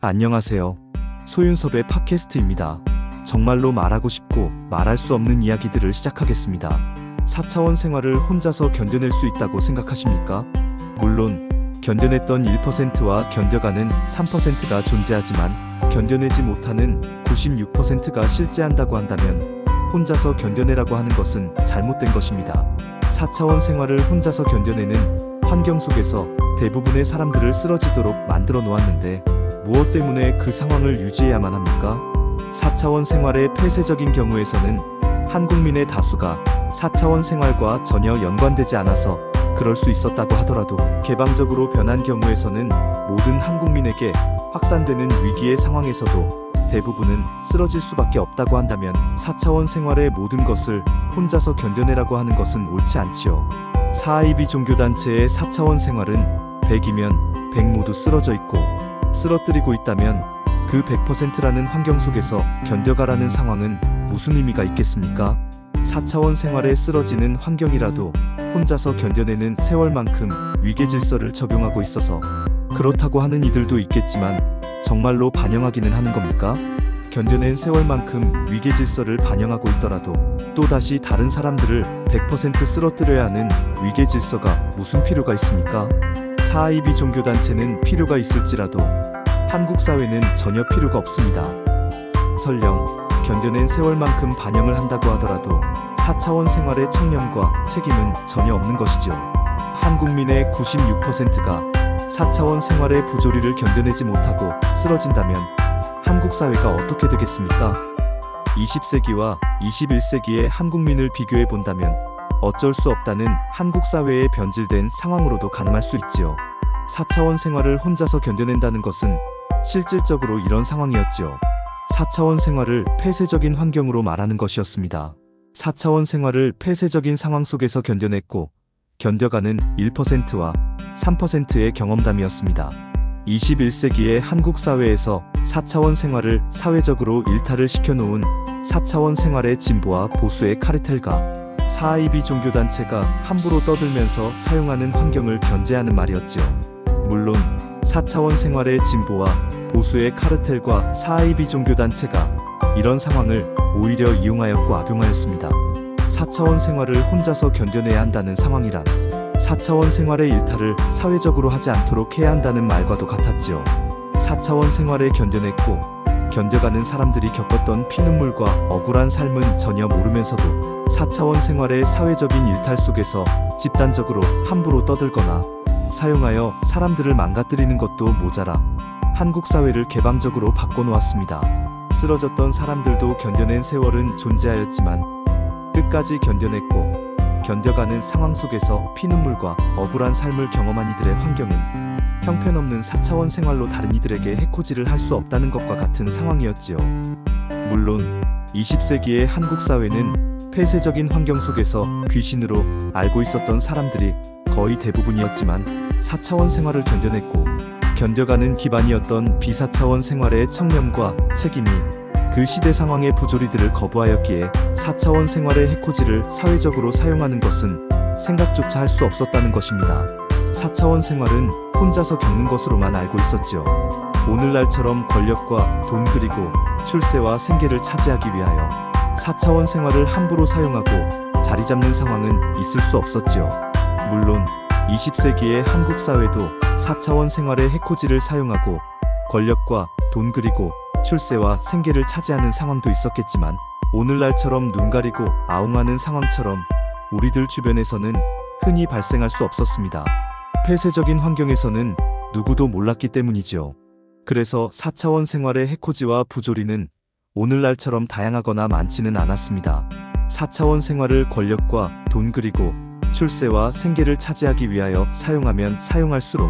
안녕하세요. 소윤섭의 팟캐스트입니다. 정말로 말하고 싶고 말할 수 없는 이야기들을 시작하겠습니다. 4차원 생활을 혼자서 견뎌낼 수 있다고 생각하십니까? 물론 견뎌냈던 1%와 견뎌가는 3%가 존재하지만 견뎌내지 못하는 96%가 실제한다고 한다면 혼자서 견뎌내라고 하는 것은 잘못된 것입니다. 4차원 생활을 혼자서 견뎌내는 환경 속에서 대부분의 사람들을 쓰러지도록 만들어 놓았는데 무엇 때문에 그 상황을 유지해야만 합니까? 4차원 생활의 폐쇄적인 경우에서는 한국민의 다수가 4차원 생활과 전혀 연관되지 않아서 그럴 수 있었다고 하더라도 개방적으로 변한 경우에서는 모든 한국민에게 확산되는 위기의 상황에서도 대부분은 쓰러질 수밖에 없다고 한다면 4차원 생활의 모든 것을 혼자서 견뎌내라고 하는 것은 옳지 않지요. 사하이비 종교단체의 4차원 생활은 100이면 100 모두 쓰러져 있고 쓰러뜨리고 있다면 그 100%라는 환경 속에서 견뎌가라는 상황은 무슨 의미가 있겠습니까? 4차원 생활에 쓰러지는 환경이라도 혼자서 견뎌내는 세월만큼 위계 질서를 적용하고 있어서 그렇다고 하는 이들도 있겠지만 정말로 반영하기는 하는 겁니까? 견뎌낸 세월만큼 위계 질서를 반영하고 있더라도 또다시 다른 사람들을 100% 쓰러뜨려야 하는 위계 질서가 무슨 필요가 있습니까? 사하이비 종교단체는 필요가 있을지라도 한국 사회는 전혀 필요가 없습니다. 설령 견뎌낸 세월만큼 반영을 한다고 하더라도 4차원 생활의 청렴과 책임은 전혀 없는 것이죠. 한국민의 96%가 4차원 생활의 부조리를 견뎌내지 못하고 쓰러진다면 한국 사회가 어떻게 되겠습니까? 20세기와 21세기의 한국민을 비교해 본다면 어쩔 수 없다는 한국 사회의 변질된 상황으로도 가늠할 수 있지요. 4차원 생활을 혼자서 견뎌낸다는 것은 실질적으로 이런 상황이었지요. 4차원 생활을 폐쇄적인 환경으로 말하는 것이었습니다. 4차원 생활을 폐쇄적인 상황 속에서 견뎌냈고 견뎌가는 1%와 3%의 경험담이었습니다. 21세기의 한국 사회에서 4차원 생활을 사회적으로 일탈을 시켜놓은 4차원 생활의 진보와 보수의 카르텔과 사하이비 종교단체가 함부로 떠들면서 사용하는 환경을 견제하는 말이었지요. 물론 4차원 생활의 진보와 보수의 카르텔과 사하이비 종교단체가 이런 상황을 오히려 이용하였고 악용하였습니다. 4차원 생활을 혼자서 견뎌내야 한다는 상황이란 4차원 생활의 일탈을 사회적으로 하지 않도록 해야 한다는 말과도 같았지요. 4차원 생활에 견뎌냈고 견뎌가는 사람들이 겪었던 피눈물과 억울한 삶은 전혀 모르면서도 4차원 생활의 사회적인 일탈 속에서 집단적으로 함부로 떠들거나 사용하여 사람들을 망가뜨리는 것도 모자라 한국 사회를 개방적으로 바꿔놓았습니다. 쓰러졌던 사람들도 견뎌낸 세월은 존재하였지만 끝까지 견뎌냈고 견뎌가는 상황 속에서 피눈물과 억울한 삶을 경험한 이들의 환경은 형편없는 4차원 생활로 다른 이들에게 해코지를 할 수 없다는 것과 같은 상황이었지요. 물론 20세기의 한국 사회는 폐쇄적인 환경 속에서 귀신으로 알고 있었던 사람들이 거의 대부분이었지만 4차원 생활을 견뎌냈고 견뎌가는 기반이었던 비사차원 생활의 청렴과 책임이 그 시대 상황의 부조리들을 거부하였기에 4차원 생활의 해코지를 사회적으로 사용하는 것은 생각조차 할 수 없었다는 것입니다. 4차원 생활은 혼자서 겪는 것으로만 알고 있었지요. 오늘날처럼 권력과 돈 그리고 출세와 생계를 차지하기 위하여 4차원 생활을 함부로 사용하고 자리 잡는 상황은 있을 수 없었지요. 물론 20세기의 한국 사회도 4차원 생활의 해코지를 사용하고 권력과 돈 그리고 출세와 생계를 차지하는 상황도 있었겠지만 오늘날처럼 눈 가리고 아웅하는 상황처럼 우리들 주변에서는 흔히 발생할 수 없었습니다. 폐쇄적인 환경에서는 누구도 몰랐기 때문이지요. 그래서 4차원 생활의 해코지와 부조리는 오늘날처럼 다양하거나 많지는 않았습니다. 4차원 생활을 권력과 돈 그리고 출세와 생계를 차지하기 위하여 사용하면 사용할수록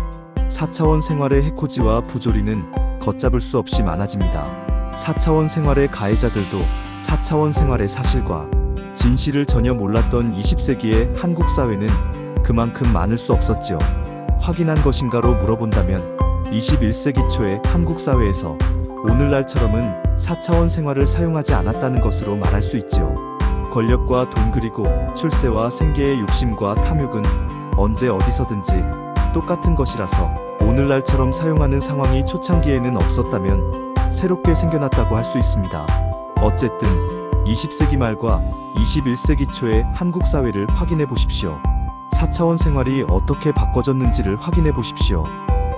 4차원 생활의 해코지와 부조리는 걷잡을 수 없이 많아집니다. 4차원 생활의 가해자들도 4차원 생활의 사실과 진실을 전혀 몰랐던 20세기의 한국 사회는 그만큼 많을 수 없었지요. 확인한 것인가로 물어본다면 21세기 초의 한국 사회에서 오늘날처럼은 4차원 생활을 사용하지 않았다는 것으로 말할 수 있지요. 권력과 돈 그리고 출세와 생계의 욕심과 탐욕은 언제 어디서든지 똑같은 것이라서 오늘날처럼 사용하는 상황이 초창기에는 없었다면 새롭게 생겨났다고 할 수 있습니다. 어쨌든 20세기 말과 21세기 초의 한국 사회를 확인해 보십시오. 4차원 생활이 어떻게 바꿔졌는지를 확인해 보십시오.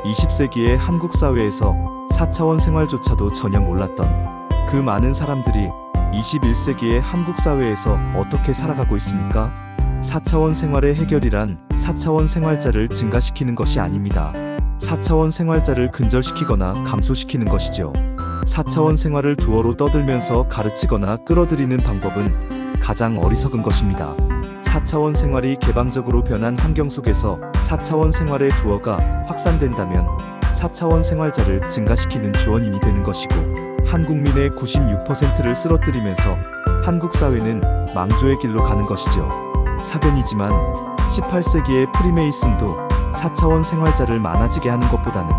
20세기의 한국 사회에서 4차원 생활조차도 전혀 몰랐던 그 많은 사람들이 21세기의 한국 사회에서 어떻게 살아가고 있습니까? 4차원 생활의 해결이란 4차원 생활자를 증가시키는 것이 아닙니다. 4차원 생활자를 근절시키거나 감소시키는 것이죠. 4차원 생활을 두어로 떠들면서 가르치거나 끌어들이는 방법은 가장 어리석은 것입니다. 4차원 생활이 개방적으로 변한 환경 속에서 4차원 생활의 두어가 확산된다면 4차원 생활자를 증가시키는 주원인이 되는 것이고, 한국민의 96%를 쓰러뜨리면서 한국 사회는 망조의 길로 가는 것이죠. 사견이지만 18세기의 프리메이슨도 4차원 생활자를 많아지게 하는 것보다는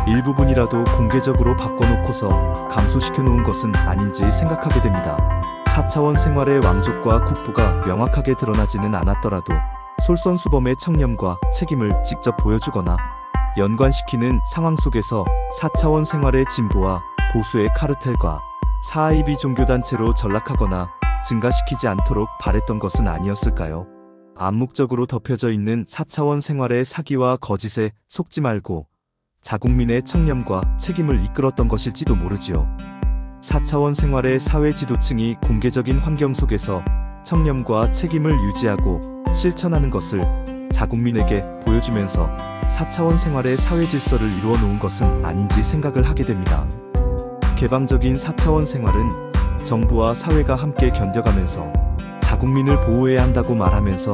일부분이라도 공개적으로 바꿔놓고서 감소시켜 놓은 것은 아닌지 생각하게 됩니다. 4차원 생활의 왕족과 국부가 명확하게 드러나지는 않았더라도 솔선수범의 청렴과 책임을 직접 보여주거나 연관시키는 상황 속에서 4차원 생활의 진보와 보수의 카르텔과 사이비 종교단체로 전락하거나 증가시키지 않도록 바랬던 것은 아니었을까요? 암묵적으로 덮여져 있는 4차원 생활의 사기와 거짓에 속지 말고 자국민의 청렴과 책임을 이끌었던 것일지도 모르지요. 4차원 생활의 사회 지도층이 공개적인 환경 속에서 청렴과 책임을 유지하고 실천하는 것을 자국민에게 보여주면서 4차원 생활의 사회 질서를 이루어 놓은 것은 아닌지 생각을 하게 됩니다. 개방적인 4차원 생활은 정부와 사회가 함께 견뎌가면서 자국민을 보호해야 한다고 말하면서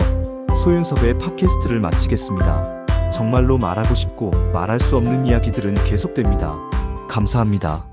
소윤섭의 팟캐스트를 마치겠습니다. 정말로 말하고 싶고 말할 수 없는 이야기들은 계속됩니다. 감사합니다.